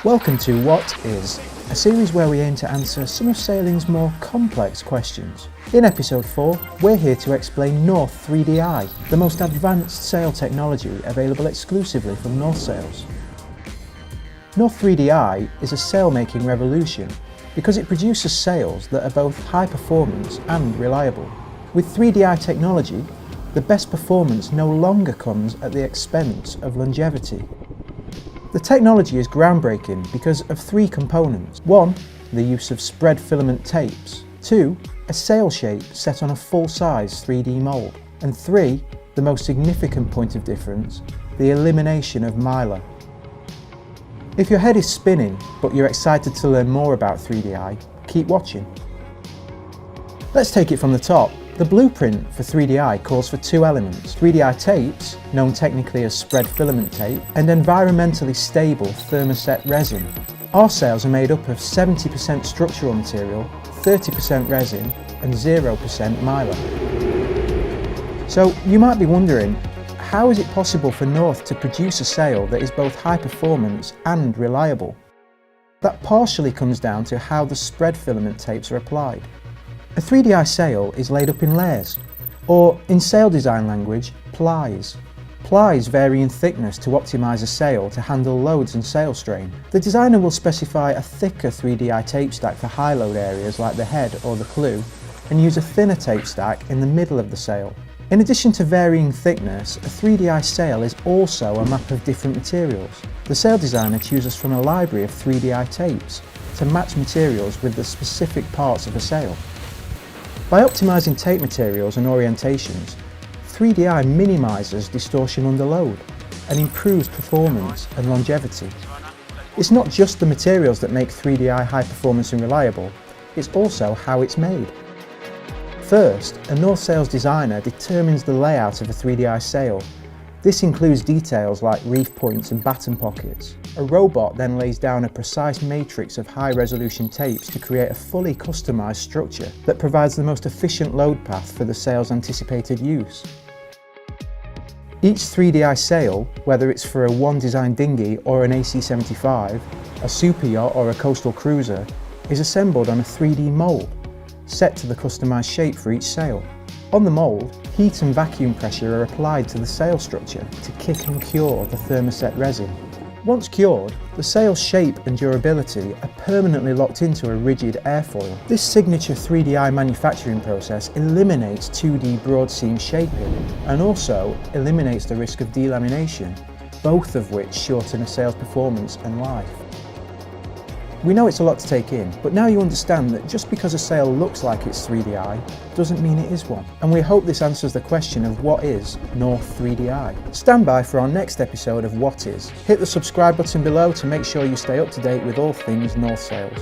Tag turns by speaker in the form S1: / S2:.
S1: Welcome to What Is, a series where we aim to answer some of sailing's more complex questions. In episode 4, we're here to explain North 3DI, the most advanced sail technology available exclusively from North Sails. North 3DI is a sail-making revolution because it produces sails that are both high performance and reliable. With 3DI technology, the best performance no longer comes at the expense of longevity. The technology is groundbreaking because of three components. 1. The use of spread filament tapes. 2. A sail shape set on a full-size 3D mould. And 3. The most significant point of difference, the elimination of mylar. If your head is spinning, but you're excited to learn more about 3DI, keep watching. Let's take it from the top. The blueprint for 3DI calls for two elements: 3DI tapes, known technically as spread filament tape, and environmentally stable thermoset resin. Our sails are made up of 70% structural material, 30% resin, and 0% mylar. So you might be wondering, how is it possible for North to produce a sail that is both high performance and reliable? That partially comes down to how the spread filament tapes are applied. A 3DI sail is laid up in layers, or in sail design language, plies. Plies vary in thickness to optimise a sail to handle loads and sail strain. The designer will specify a thicker 3DI tape stack for high load areas like the head or the clew, and use a thinner tape stack in the middle of the sail. In addition to varying thickness, a 3DI sail is also a map of different materials. The sail designer chooses from a library of 3DI tapes to match materials with the specific parts of a sail. By optimising tape materials and orientations, 3DI minimises distortion under load and improves performance and longevity. It's not just the materials that make 3DI high performance and reliable, it's also how it's made. First, a North Sails designer determines the layout of a 3DI sail. This includes details like reef points and batten pockets. A robot then lays down a precise matrix of high-resolution tapes to create a fully customised structure that provides the most efficient load path for the sail's anticipated use. Each 3DI sail, whether it's for a one-design dinghy or an AC-75, a super yacht or a coastal cruiser, is assembled on a 3D mould, set to the customised shape for each sail. On the mould, heat and vacuum pressure are applied to the sail structure to kick and cure the thermoset resin. Once cured, the sail's shape and durability are permanently locked into a rigid airfoil. This signature 3DI manufacturing process eliminates 2D broad seam shaping and also eliminates the risk of delamination, both of which shorten a sail's performance and life. We know it's a lot to take in, but now you understand that just because a sail looks like it's 3DI doesn't mean it is one. And we hope this answers the question of what is North 3DI. Stand by for our next episode of What Is. Hit the subscribe button below to make sure you stay up to date with all things North Sails.